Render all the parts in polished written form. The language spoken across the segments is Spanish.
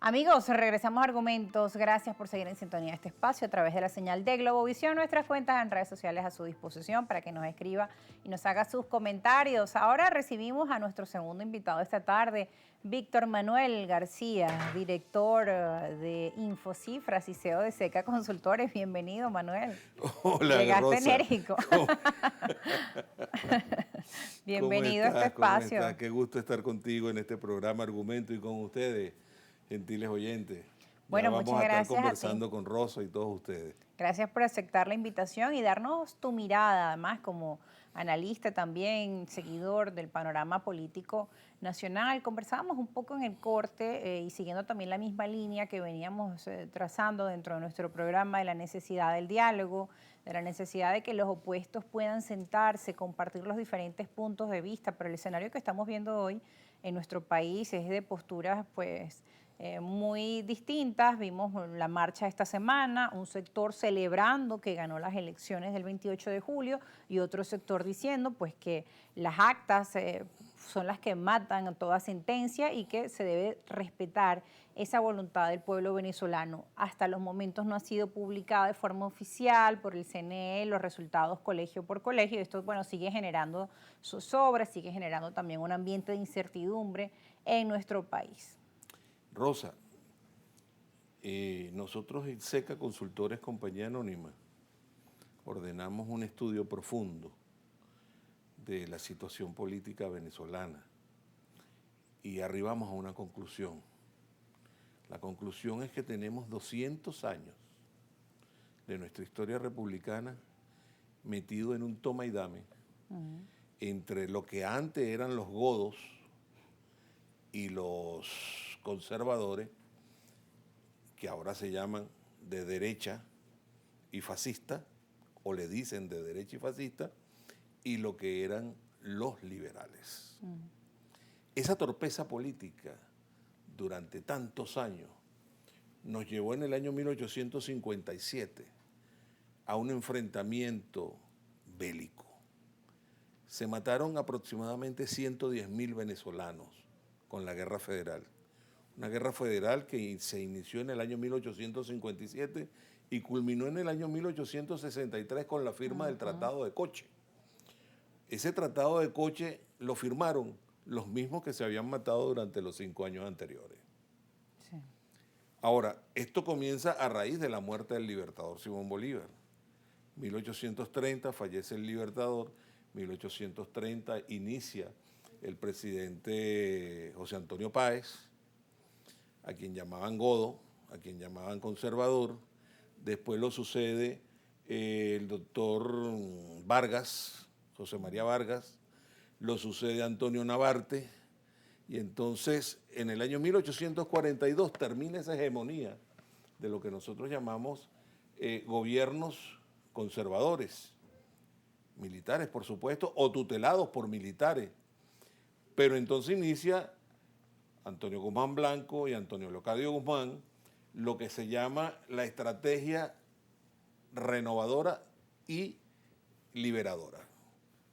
Amigos, regresamos a Argumentos. Gracias por seguir en sintonía de este espacio a través de la señal de Globovisión. Nuestras cuentas en redes sociales a su disposición para que nos escriba y nos haga sus comentarios. Ahora recibimos a nuestro segundo invitado esta tarde, Víctor Manuel García, director de Infocifras y CEO de Seca Consultores. Bienvenido, Manuel. Hola, Llegaste Rosa. enérgico. Bienvenido a este ¿Cómo espacio. estás? Qué gusto estar contigo en este programa Argumento y con ustedes, gentiles oyentes. Bueno, Ya vamos muchas a estar gracias conversando con Rosa y todos ustedes. Gracias por aceptar la invitación y darnos tu mirada, además como analista también, seguidor del panorama político nacional. Conversábamos un poco en el corte y siguiendo también la misma línea que veníamos trazando dentro de nuestro programa de la necesidad del diálogo, de la necesidad de que los opuestos puedan sentarse, compartir los diferentes puntos de vista, pero el escenario que estamos viendo hoy en nuestro país es de posturas pues muy distintas. Vimos la marcha esta semana, un sector celebrando que ganó las elecciones del 28 de julio y otro sector diciendo pues que las actas son las que matan toda sentencia y que se debe respetar esa voluntad del pueblo venezolano. Hasta los momentos no ha sido publicada de forma oficial por el CNE los resultados colegio por colegio. Esto, bueno, sigue generando zozobra, sigue generando también un ambiente de incertidumbre en nuestro país. Rosa, nosotros en SECA Consultores Compañía Anónima ordenamos un estudio profundo de la situación política venezolana y arribamos a una conclusión. La conclusión es que tenemos 200 años de nuestra historia republicana metido en un toma y dame entre lo que antes eran los godos y los conservadores, que ahora se llaman de derecha y fascista, o le dicen de derecha y fascista, y lo que eran los liberales. Esa torpeza política durante tantos años nos llevó en el año 1857 a un enfrentamiento bélico. Se mataron aproximadamente 110.000 venezolanos con la Guerra Federal. Una guerra federal que se inició en el año 1857 y culminó en el año 1863 con la firma del Tratado de Coche. Ese Tratado de Coche lo firmaron los mismos que se habían matado durante los 5 años anteriores. Sí. Ahora, esto comienza a raíz de la muerte del libertador Simón Bolívar. 1830 fallece el libertador, 1830 inicia el presidente José Antonio Páez, a quien llamaban godo, a quien llamaban conservador. Después lo sucede el doctor Vargas, José María Vargas, lo sucede Antonio Navarte, y entonces en el año 1842 termina esa hegemonía de lo que nosotros llamamos gobiernos conservadores, militares por supuesto, o tutelados por militares. Pero entonces inicia Antonio Guzmán Blanco y Antonio Leocadio Guzmán lo que se llama la estrategia renovadora y liberadora.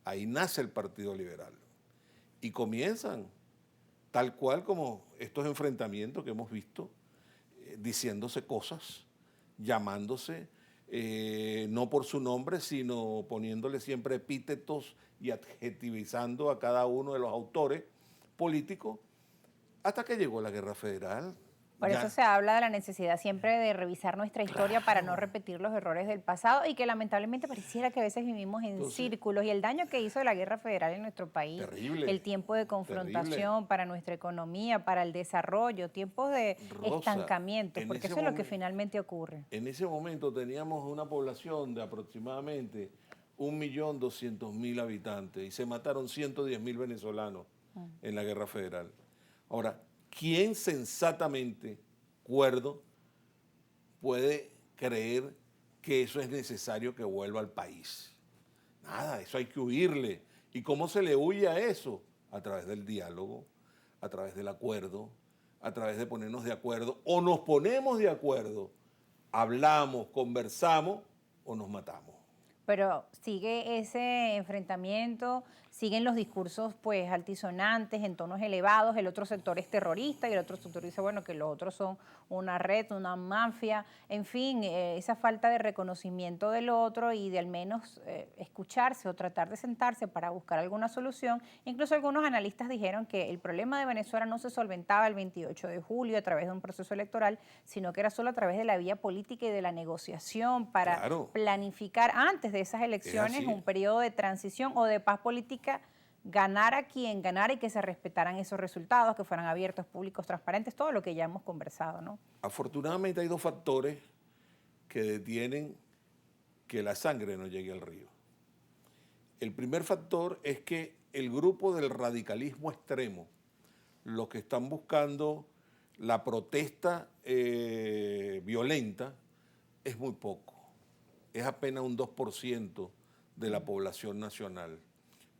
Ahí nace el Partido Liberal y comienzan tal cual como estos enfrentamientos que hemos visto, diciéndose cosas, llamándose no por su nombre, sino poniéndole siempre epítetos y adjetivizando a cada uno de los autores políticos, hasta que llegó la Guerra Federal. Por eso se habla de la necesidad siempre de revisar nuestra historia para no repetir los errores del pasado y que lamentablemente pareciera que a veces vivimos en círculos y el daño que hizo la Guerra Federal en nuestro país, terrible, el tiempo de confrontación terrible. para nuestra economía, para el desarrollo, tiempos de estancamiento, porque eso es lo que finalmente ocurre. En ese momento teníamos una población de aproximadamente 1.200.000 habitantes y se mataron 110.000 venezolanos en la Guerra Federal. Ahora, ¿quién sensatamente, cuerdo, puede creer que eso es necesario que vuelva al país? Nada, eso hay que huirle. ¿Y cómo se le huye a eso? A través del diálogo, a través del acuerdo, a través de ponernos de acuerdo, o nos ponemos de acuerdo, hablamos, conversamos o nos matamos. Pero sigue ese enfrentamiento, siguen los discursos pues altisonantes, en tonos elevados, el otro sector es terrorista y el otro sector dice, bueno, que los otros son una red, una mafia, en fin, esa falta de reconocimiento del otro y de al menos escucharse o tratar de sentarse para buscar alguna solución. Incluso algunos analistas dijeron que el problema de Venezuela no se solventaba el 28 de julio a través de un proceso electoral, sino que era solo a través de la vía política y de la negociación para Claro, planificar antes de esas es elecciones así. un periodo de transición o de paz política, ganara quien ganara y que se respetaran esos resultados, que fueran abiertos, públicos, transparentes, todo lo que ya hemos conversado, ¿no? Afortunadamente hay dos factores que detienen que la sangre no llegue al río. El primer factor es que el grupo del radicalismo extremo, los que están buscando la protesta violenta, es muy poco. Es apenas un 2% de la población nacional.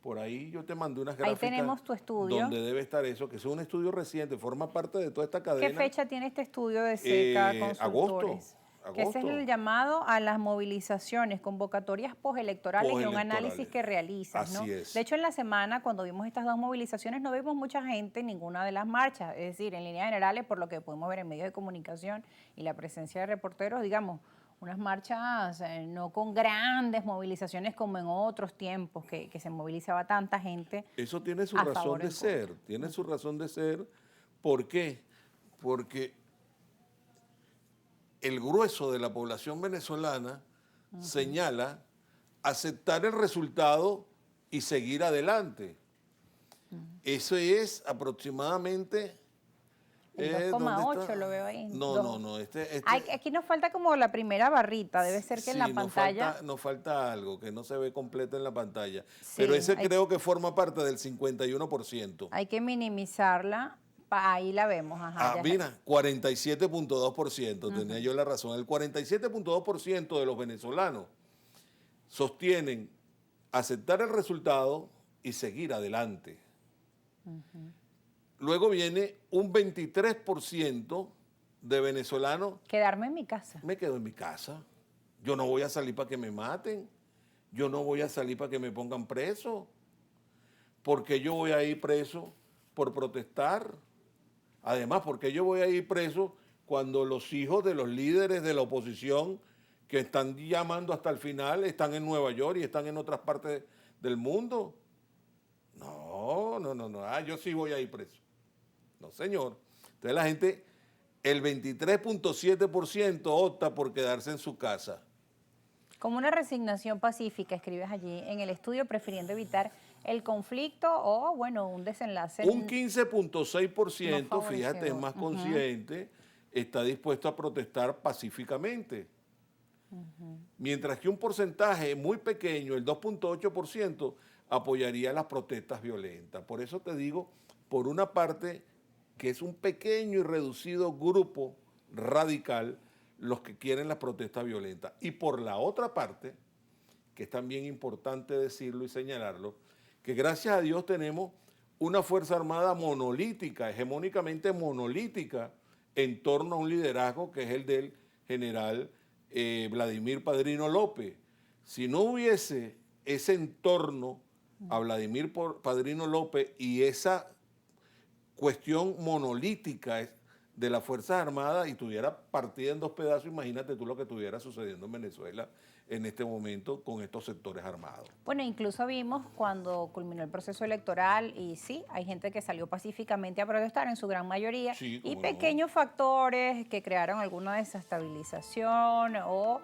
Por ahí yo te mandé unas Ahí gráficas tenemos tu estudio. donde debe estar eso, que es un estudio reciente, forma parte de toda esta ¿Qué cadena. fecha tiene este estudio de CECA Agosto, Consultores? Que ese es el agosto, llamado a las movilizaciones, convocatorias postelectorales y un análisis postelectorales. que realizas, ¿no? Así De es. hecho, en la semana, cuando vimos estas dos movilizaciones, no vimos mucha gente en ninguna de las marchas. Es decir, en líneas generales, por lo que pudimos ver en medios de comunicación y la presencia de reporteros, digamos, unas marchas no con grandes movilizaciones como en otros tiempos, que se movilizaba tanta gente Eso tiene su a razón favor o de en contra. ser, tiene su razón de ser. ¿Por qué? Porque el grueso de la población venezolana señala aceptar el resultado y seguir adelante. Eso es aproximadamente... El ¿dónde 2,8 está? lo veo ahí. No, no, no. Aquí nos falta como la primera barrita, debe ser que en la Sí, pantalla. nos falta algo que no se ve completo en la pantalla. Pero Sí, ese creo que forma parte del 51%. hay que minimizarla. Ahí la vemos, ajá. Ah, mira, 47,2%, tenía yo la razón. El 47,2% de los venezolanos sostienen aceptar el resultado y seguir adelante. Luego viene un 23% de venezolanos, Quedarme en mi casa. me quedo en mi casa. Yo no voy a salir para que me maten. Yo no voy a salir para que me pongan preso. Porque yo voy a ir preso por protestar. Además, porque yo voy a ir preso cuando los hijos de los líderes de la oposición que están llamando hasta el final están en Nueva York y están en otras partes del mundo. No, no, no, no. Ah, yo sí voy a ir preso. No, señor. Entonces la gente, el 23,7% opta por quedarse en su casa. Como una resignación pacífica, escribes allí en el estudio, prefiriendo evitar el conflicto o, bueno, un desenlace Un no 15,6%, fíjate, es favorecedor. más consciente, está dispuesto a protestar pacíficamente. Mientras que un porcentaje muy pequeño, el 2,8%, apoyaría las protestas violentas. Por eso te digo, por una parte, que es un pequeño y reducido grupo radical los que quieren las protestas violentas. Y por la otra parte, que es también importante decirlo y señalarlo, que gracias a Dios tenemos una Fuerza Armada monolítica, hegemónicamente monolítica, en torno a un liderazgo que es el del general Vladimir Padrino López. Si no hubiese ese entorno a Vladimir Padrino López y esa cuestión monolítica de las Fuerzas Armadas y tuviera partida en dos pedazos, imagínate tú lo que estuviera sucediendo en Venezuela en este momento con estos sectores armados. Bueno, incluso vimos cuando culminó el proceso electoral y sí, hay gente que salió pacíficamente a protestar en su gran mayoría Sí, y cómo no. pequeños factores que crearon alguna desestabilización o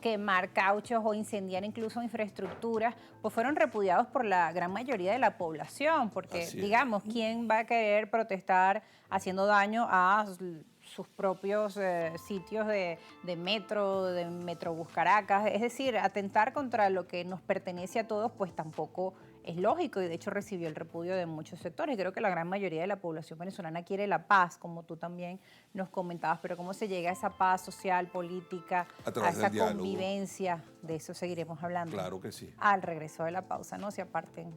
quemar cauchos o incendiar incluso infraestructuras, pues fueron repudiados por la gran mayoría de la población, porque Así es. digamos, ¿quién va a querer protestar haciendo daño a sus propios sitios de metro, de Metrobús Caracas? Es decir, atentar contra lo que nos pertenece a todos, pues tampoco es lógico y de hecho recibió el repudio de muchos sectores. Creo que la gran mayoría de la población venezolana quiere la paz, como tú también nos comentabas, pero ¿cómo se llega a esa paz social, política, A a través esa del diálogo. convivencia? De eso seguiremos hablando. Claro que sí. Al regreso de la pausa, no se aparten.